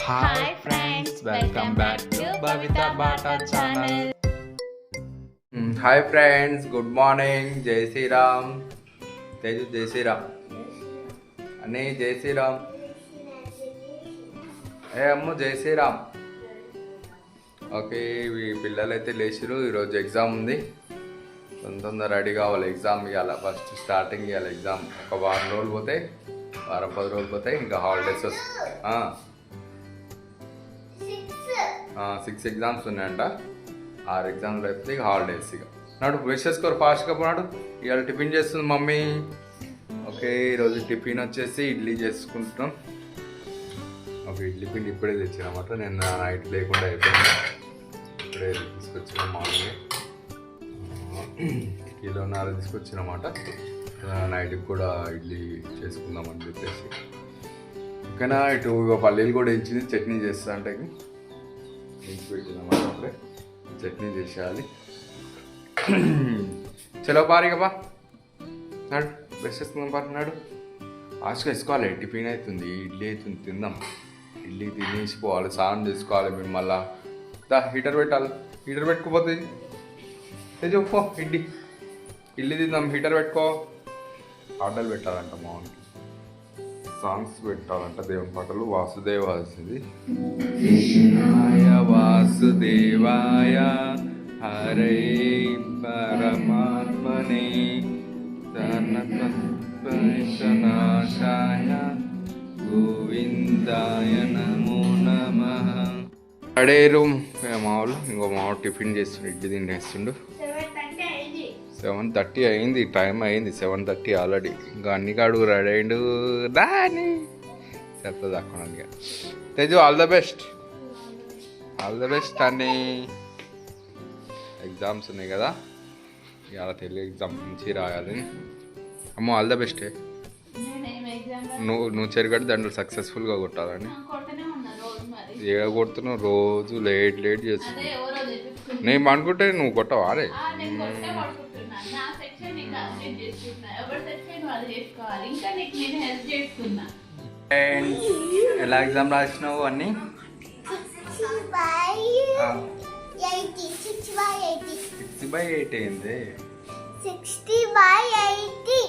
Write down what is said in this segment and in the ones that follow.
Hi friends, welcome back to Bhavita Bata channel. Hi friends, good morning. Jai Sri Ram. Teju Jai Sri Ram. Ani Jai Sri Ram. Ammu Jai Sri Ram. Okay ఈ పిల్లలైతే లేచిరు. ఈరోజు exam ఉంది. తొందరగా ready కావాలి. Exam ఇవ్వాలి. First starting ఇవ్వాలి exam. ఒక వారం రోజులు పోతాయి, వారం 10 రోజులు పోతాయి, ఇంకా హాలిడేస్ వస్తాయి. 6 ఎగ్జామ్స్ ఉన్నాయంట. 6 ఎగ్జామ్లు అయిపోతే ఇక హాలిడేస్. ఇక నాడు బ్రష్ చేసుకోరు ఫాస్ట్గా పోనాడు. ఇవాళ టిఫిన్ చేస్తుంది మమ్మీ. ఓకే ఈరోజు టిఫిన్ వచ్చేసి ఇడ్లీ చేసుకుంటున్నాం. ఒక ఇడ్లీ పిండి ఇప్పుడే తెచ్చినమాట. నేను నైట్ లేకుండా అయిపోయింది. ఇప్పుడే తీసుకొచ్చిన మార్నింగ్ కిలోన్నర తీసుకొచ్చినమాట. నైట్కి కూడా ఇడ్లీ చేసుకుందామని చెప్పేసి. ఇంకా ఇటు పల్లీలు కూడా ఇచ్చింది. చట్నీ చేస్తా అంటే ఇంటికి పెట్టినమాట. అప్పుడే చట్నీ చేసేయాలి. చలో పారిగా నాడు బ్రష్ చేసుకుందాం పారినాడు. ఫాస్ట్గా వేసుకోవాలి. టిఫిన్ అవుతుంది, ఇడ్లీ అవుతుంది, తిందాం. ఇడ్లీ తినేసిపోవాలి, స్నానం చేసుకోవాలి. మేము మళ్ళా హీటర్ పెట్టాలి. హీటర్ పెట్టుకోపోతే తెచ్చుకో ఇడ్లీ తిందాం. హీటర్ పెట్టుకో. పాటలు పెట్టాలంట మామూలు సాంగ్స్ పెట్టాలంట. దేవుని పాటలు. వాసుదేవ వస్తుంది. కృష్ణాయ వాసుదేవాయ హరే పరమాత్మనే నాశాయ గోవిందాయ నమో నమః. అడేరు మామూలు ఇంకో మామూలు టిఫిన్ చేస్తుండు. ఇడ్లీ తినేస్తుండు. 7:30 అయింది. టైం అయింది 7:30 ఆల్రెడీ. ఇంకా అన్ని కాడు రెడీ అయిండు. దాని సరిపోదు అక్కడ. Teju all the best, all the best. అని ఎగ్జామ్స్ ఉన్నాయి కదా, ఇవాళ తెలుగు ఎగ్జామ్ నుంచి రాయాలి. అమ్మో ఆల్ ద బెస్టే. నువ్వు చెరుగడ్డ దండలు సక్సెస్ఫుల్గా కొట్టాలని. ఏ కొడుతున్నావు రోజు లేట్ చేస్తున్నావు. నేను అనుకుంటే నువ్వు కొట్టవా? అరే ఎలా ఎగ్జామ్ రాసినావు అన్నీ? 60/80 అయింది. 60/80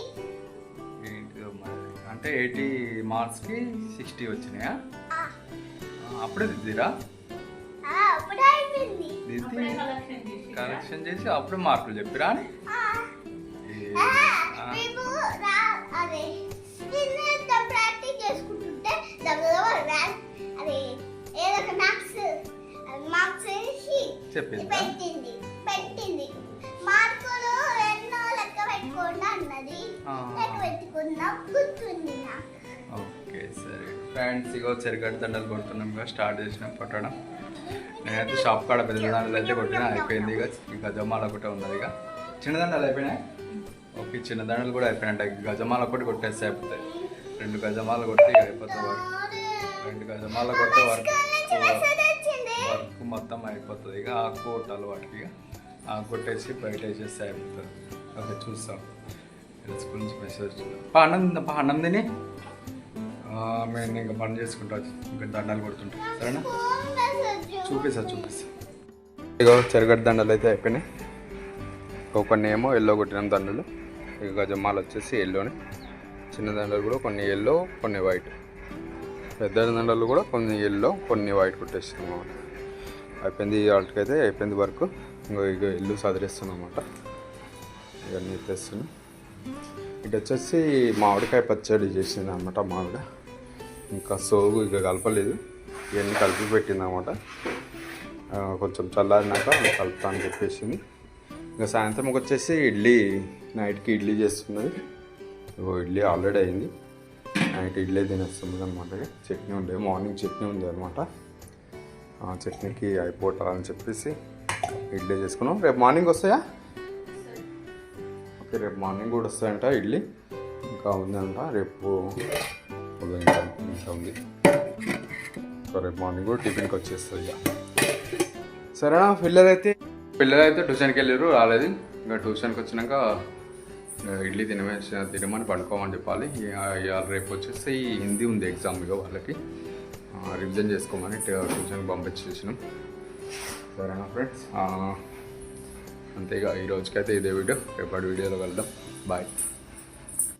అంటే 80 మార్క్స్కి 60 వచ్చినాయా? అప్పుడే దిద్దిరా? దిద్ది కరెక్షన్ చేసి అప్పుడే మార్కులు చెప్పిరా? చెప్పింది పెట్టింది. మార్కులు ఎన్నో లెక్క పెట్టుకోండి అన్నది. లెక్క పెట్టుకున్నా గుర్తుంది నాకు. ఓకే సరే ఫ్రెండ్స్, ఇగో చెరుగడ్డ దండలు కొడుతున్నాం. ఇక స్టార్ట్ చేసినాం కొట్టడం. నేనైతే షాప్ కాడ పెద్ద దండలు అయితే కొట్టినా అయిపోయింది. ఇక గజమాల ఒకటే ఉన్నది. ఇక చిన్న దండలు అయిపోయినాయి. ఓకే చిన్న దండలు కూడా అయిపోయినాయి. గజమాల ఒకటి కొట్టేస్తే అయిపోతాయి. 2 గజమాలు కొట్టి అయిపోతుంది వర్క్. 2 గజమాల కొట్టే వర్క్ మొత్తం అయిపోతుంది. ఇక ఆకు కొట్టాలి వాటికి. ఇక ఆకు కొట్టేసి బయట వేసేస్తే అయిపోతుంది. ఓకే చూస్తాం. స్కూల్ నుంచి మెసేజ్ అన్నం తిని మేము ఇంకా పని చేసుకుంటా. ఇంకా దండాలు కొడుతుంటా. సరేనా? చూపిస్తా. ఇక చెరగడ్డ దండలు అయితే అయిపోయినాయి. కొన్ని ఏమో ఎల్లో కొట్టినాం దండలు. ఇక గజమాలు వచ్చేసి ఎల్లోని. చిన్న దండలు కూడా కొన్ని ఎల్లో కొన్ని వైట్. పెద్ద దండలు కూడా కొన్ని ఎల్లో కొన్ని వైట్ కొట్టేస్తాం అన్నమాట. అయిపోయింది. వాటికైతే అయిపోయింది వర్క్. ఇక ఇల్లు సదిరేస్తున్నాం అన్నమాట. ఇవన్నీ తెస్తున్నాం. ఇటు వచ్చేసి మామిడికాయ పచ్చడి చేసింది అన్నమాట. మామిడి ఇంకా సోగు ఇక కలపలేదు. ఇవన్నీ కలిపి పెట్టింది అన్నమాట. కొంచెం చల్లారినాక కలుపుతా అని చెప్పేసింది. ఇంకా సాయంత్రం వచ్చేసి ఇడ్లీ, నైట్కి ఇడ్లీ చేస్తున్నది. ఇడ్లీ ఆల్రెడీ అయింది. నైట్ ఇడ్లీ తినేస్తుంది అనమాట. చట్నీ ఉండే, మార్నింగ్ చట్నీ ఉంది అనమాట. చట్నీకి అయిపోతారని చెప్పేసి ఇడ్లీ చేసుకున్నాం. రేపు మార్నింగ్ వస్తాయా? ఓకే రేపు మార్నింగ్ కూడా వస్తాయంట ఇడ్లీ. ఇంకా ఉందంట రేపు ఇంకా ఉంది. రేపు మార్నింగ్ కూడా టిఫిన్కి వచ్చేస్తుంది. ఇక సరేనా? పిల్లలైతే ట్యూషన్కి వెళ్ళారు, రాలేదు. ఇంకా ట్యూషన్కి వచ్చినాక ఇడ్లీ తినమని పడుకోమని చెప్పాలి. ఇవాళ రేపు వచ్చేసి హిందీ ఉంది ఎగ్జామ్. ఇక వాళ్ళకి రివిజన్ చేసుకోమని ట్యూషన్కి పంపించేసినాం. సరేనా ఫ్రెండ్స్, అంతేగా ఈ రోజుకైతే ఇదే వీడియో. రేపటి వీడియోలో కలుద్దాం. బాయ్.